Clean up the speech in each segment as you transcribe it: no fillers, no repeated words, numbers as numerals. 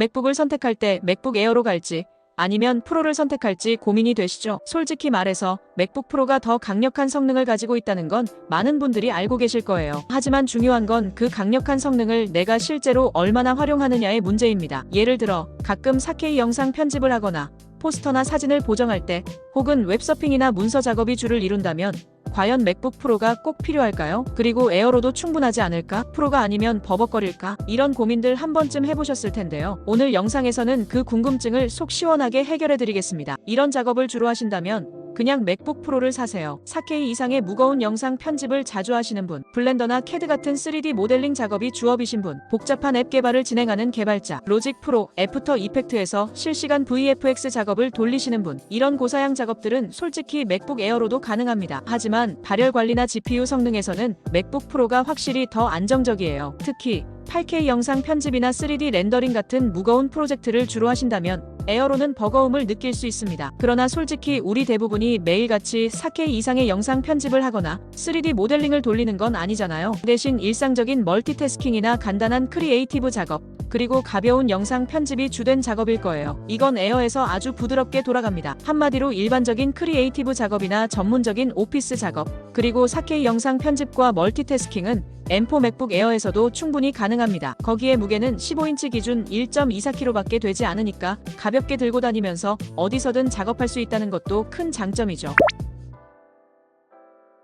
맥북을 선택할 때 맥북 에어로 갈지 아니면 프로를 선택할지 고민이 되시죠? 솔직히 말해서 맥북 프로가 더 강력한 성능을 가지고 있다는 건 많은 분들이 알고 계실 거예요. 하지만 중요한 건 그 강력한 성능을 내가 실제로 얼마나 활용하느냐의 문제입니다. 예를 들어 가끔 4K 영상 편집을 하거나 포스터나 사진을 보정할 때 혹은 웹서핑이나 문서 작업이 주를 이룬다면 과연 맥북 프로가 꼭 필요할까요? 그리고 에어로도 충분하지 않을까? 프로가 아니면 버벅거릴까? 이런 고민들 한 번쯤 해보셨을 텐데요. 오늘 영상에서는 그 궁금증을 속 시원하게 해결해 드리겠습니다. 이런 작업을 주로 하신다면 그냥 맥북 프로를 사세요. 4K 이상의 무거운 영상 편집을 자주 하시는 분, 블렌더나 캐드 같은 3D 모델링 작업이 주업이신 분, 복잡한 앱 개발을 진행하는 개발자, 로직 프로, 애프터 이펙트에서 실시간 VFX 작업을 돌리시는 분, 이런 고사양 작업들은 솔직히 맥북 에어로도 가능합니다. 하지만 발열 관리나 GPU 성능에서는 맥북 프로가 확실히 더 안정적이에요. 특히 8K 영상 편집이나 3D 렌더링 같은 무거운 프로젝트를 주로 하신다면 에어로는 버거움을 느낄 수 있습니다. 그러나 솔직히 우리 대부분이 매일같이 4K 이상의 영상 편집을 하거나 3D 모델링을 돌리는 건 아니잖아요. 대신 일상적인 멀티태스킹이나 간단한 크리에이티브 작업, 그리고 가벼운 영상 편집이 주된 작업일 거예요. 이건 에어에서 아주 부드럽게 돌아갑니다. 한마디로 일반적인 크리에이티브 작업이나 전문적인 오피스 작업, 그리고 4K 영상 편집과 멀티태스킹은 M4 맥북 에어에서도 충분히 가능합니다. 거기에 무게는 15인치 기준 1.24kg밖에 되지 않으니까 가볍게 들고 다니면서 어디서든 작업할 수 있다는 것도 큰 장점이죠.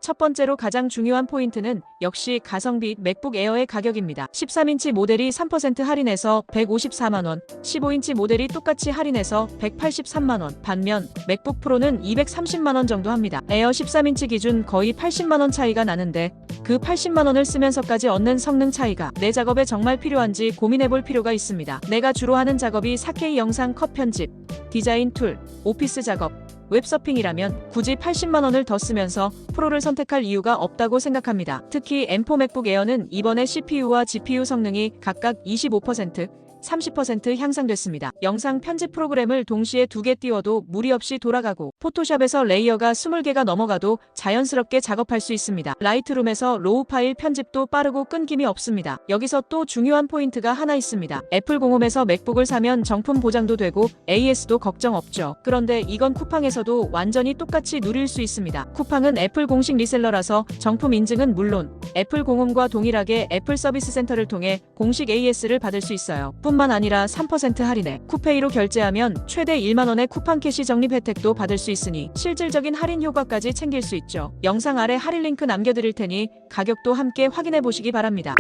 첫 번째로 가장 중요한 포인트는 역시 가성비 맥북 에어의 가격입니다. 13인치 모델이 3% 할인해서 154만원, 15인치 모델이 똑같이 할인해서 183만원, 반면 맥북 프로는 230만원 정도 합니다. 에어 13인치 기준 거의 80만원 차이가 나는데 그 80만원을 쓰면서까지 얻는 성능 차이가 내 작업에 정말 필요한지 고민해볼 필요가 있습니다. 내가 주로 하는 작업이 4K 영상 컷 편집, 디자인 툴, 오피스 작업, 웹서핑이라면 굳이 80만원을 더 쓰면서 프로를 선택할 이유가 없다고 생각합니다. 특히 M4 맥북 에어는 이번에 CPU와 GPU 성능이 각각 25%, 30% 향상됐습니다. 영상 편집 프로그램을 동시에 2개 띄워도 무리 없이 돌아가고 포토샵에서 레이어가 20개가 넘어가도 자연스럽게 작업할 수 있습니다. 라이트룸에서 로우 파일 편집도 빠르고 끊김이 없습니다. 여기서 또 중요한 포인트가 하나 있습니다. 애플 공홈에서 맥북을 사면 정품 보장도 되고 AS도 걱정 없죠. 그런데 이건 쿠팡에서도 완전히 똑같이 누릴 수 있습니다. 쿠팡은 애플 공식 리셀러라서 정품 인증은 물론 애플 공홈과 동일하게 애플 서비스 센터를 통해 공식 AS를 받을 수 있어요. 뿐만 아니라 3% 할인에 쿠페이로 결제하면 최대 1만원의 쿠팡 캐시 적립 혜택도 받을 수 있으니 실질적인 할인 효과까지 챙길 수 있죠. 영상 아래 할인 링크 남겨드릴 테니 가격도 함께 확인해 보시기 바랍니다.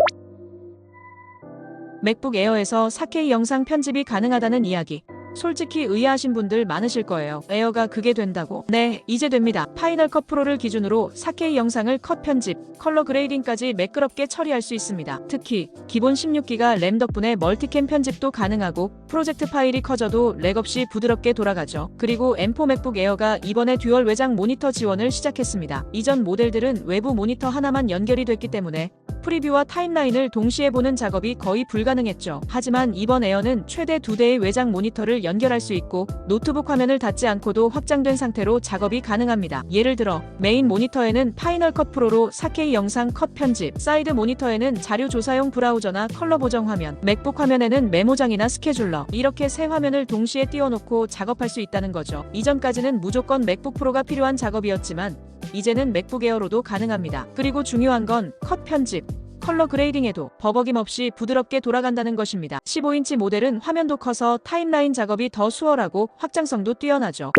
맥북 에어에서 4K 영상 편집이 가능하다는 이야기. 솔직히 의아하신 분들 많으실 거예요. 에어가 그게 된다고? 네, 이제 됩니다. 파이널 컷 프로를 기준으로 4K 영상을 컷 편집, 컬러 그레이딩까지 매끄럽게 처리할 수 있습니다. 특히 기본 16기가 램 덕분에 멀티캠 편집도 가능하고 프로젝트 파일이 커져도 렉 없이 부드럽게 돌아가죠. 그리고 M4 맥북 에어가 이번에 듀얼 외장 모니터 지원을 시작했습니다. 이전 모델들은 외부 모니터 하나만 연결이 됐기 때문에 프리뷰와 타임라인을 동시에 보는 작업이 거의 불가능했죠. 하지만 이번 에어는 최대 2대의 외장 모니터를 연결할 수 있고 노트북 화면을 닫지 않고도 확장된 상태로 작업이 가능합니다. 예를 들어 메인 모니터에는 파이널 컷 프로로 4K 영상 컷 편집, 사이드 모니터에는 자료 조사용 브라우저나 컬러 보정 화면, 맥북 화면에는 메모장이나 스케줄러, 이렇게 세 화면을 동시에 띄워놓고 작업할 수 있다는 거죠. 이전까지는 무조건 맥북 프로가 필요한 작업이었지만 이제는 맥북 에어로도 가능합니다. 그리고 중요한 건 컷 편집, 컬러 그레이딩에도 버벅임 없이 부드럽게 돌아간다는 것입니다. 15인치 모델은 화면도 커서 타임라인 작업이 더 수월하고 확장성도 뛰어나죠.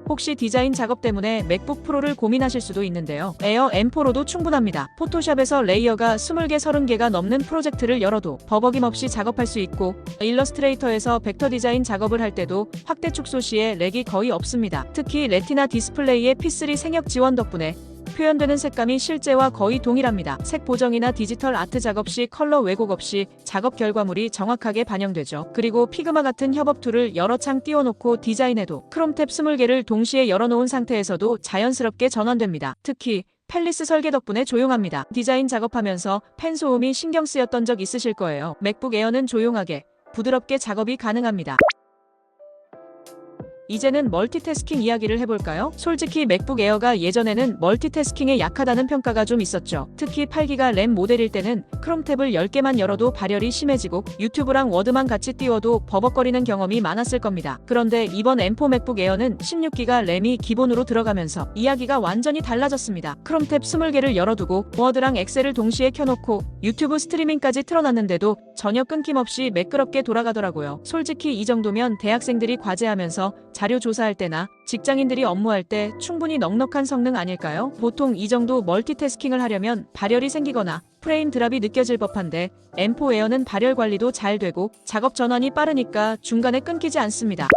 혹시 디자인 작업 때문에 맥북 프로를 고민하실 수도 있는데요. 에어 M4로도 충분합니다. 포토샵에서 레이어가 20개, 30개가 넘는 프로젝트를 열어도 버벅임 없이 작업할 수 있고 일러스트레이터에서 벡터 디자인 작업을 할 때도 확대 축소 시에 렉이 거의 없습니다. 특히 레티나 디스플레이의 P3 생역 지원 덕분에 표현되는 색감이 실제와 거의 동일합니다. 색 보정이나 디지털 아트 작업 시 컬러 왜곡 없이 작업 결과물이 정확하게 반영되죠. 그리고 피그마 같은 협업 툴을 여러 창 띄워놓고 디자인해도 크롬탭 20개를 동시에 열어놓은 상태에서도 자연스럽게 전환됩니다. 특히 펠리스 설계 덕분에 조용합니다. 디자인 작업하면서 펜 소음이 신경 쓰였던 적 있으실 거예요. 맥북 에어는 조용하게, 부드럽게 작업이 가능합니다. 이제는 멀티태스킹 이야기를 해볼까요? 솔직히 맥북 에어가 예전에는 멀티태스킹에 약하다는 평가가 좀 있었죠. 특히 8기가 램 모델일 때는 크롬 탭을 10개만 열어도 발열이 심해지고 유튜브랑 워드만 같이 띄워도 버벅거리는 경험이 많았을 겁니다. 그런데 이번 M4 맥북 에어는 16기가 램이 기본으로 들어가면서 이야기가 완전히 달라졌습니다. 크롬 탭 20개를 열어두고 워드랑 엑셀을 동시에 켜놓고 유튜브 스트리밍까지 틀어놨는데도 전혀 끊김없이 매끄럽게 돌아가더라고요. 솔직히 이 정도면 대학생들이 과제하면서 자료 조사할 때나 직장인들이 업무할 때 충분히 넉넉한 성능 아닐까요? 보통 이 정도 멀티태스킹을 하려면 발열이 생기거나 프레임 드랍이 느껴질 법한데 M4 에어는 발열 관리도 잘 되고 작업 전환이 빠르니까 중간에 끊기지 않습니다.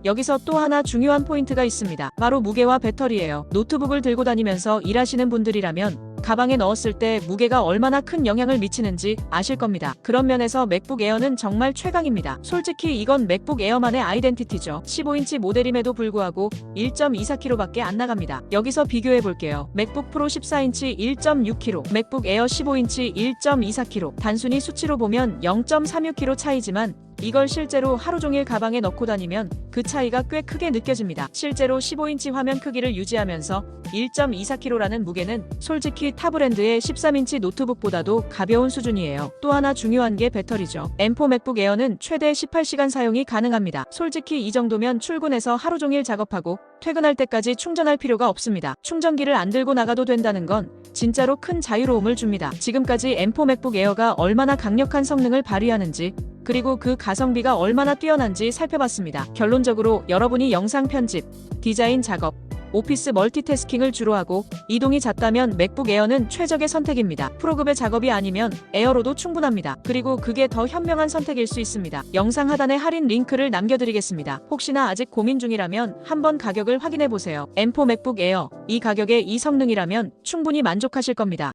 여기서 또 하나 중요한 포인트가 있습니다. 바로 무게와 배터리예요. 노트북을 들고 다니면서 일하시는 분들이라면 가방에 넣었을 때 무게가 얼마나 큰 영향을 미치는지 아실 겁니다. 그런 면에서 맥북 에어는 정말 최강입니다. 솔직히 이건 맥북 에어만의 아이덴티티죠. 15인치 모델임에도 불구하고 1.24kg밖에 안 나갑니다. 여기서 비교해 볼게요. 맥북 프로 14인치 1.6kg, 맥북 에어 15인치 1.24kg. 단순히 수치로 보면 0.36kg 차이지만 이걸 실제로 하루 종일 가방에 넣고 다니면 그 차이가 꽤 크게 느껴집니다. 실제로 15인치 화면 크기를 유지하면서 1.24kg라는 무게는 솔직히 타 브랜드의 13인치 노트북보다도 가벼운 수준이에요. 또 하나 중요한 게 배터리죠. M4 맥북 에어는 최대 18시간 사용이 가능합니다. 솔직히 이 정도면 출근해서 하루 종일 작업하고 퇴근할 때까지 충전할 필요가 없습니다. 충전기를 안 들고 나가도 된다는 건 진짜로 큰 자유로움을 줍니다. 지금까지 M4 맥북 에어가 얼마나 강력한 성능을 발휘하는지 그리고 그 가성비가 얼마나 뛰어난지 살펴봤습니다. 결론적으로 여러분이 영상 편집, 디자인 작업, 오피스 멀티태스킹을 주로 하고 이동이 잦다면 맥북 에어는 최적의 선택입니다. 프로급의 작업이 아니면 에어로도 충분합니다. 그리고 그게 더 현명한 선택일 수 있습니다. 영상 하단에 할인 링크를 남겨드리겠습니다. 혹시나 아직 고민 중이라면 한번 가격을 확인해보세요. M4 맥북 에어, 이 가격에 이 성능이라면 충분히 만족하실 겁니다.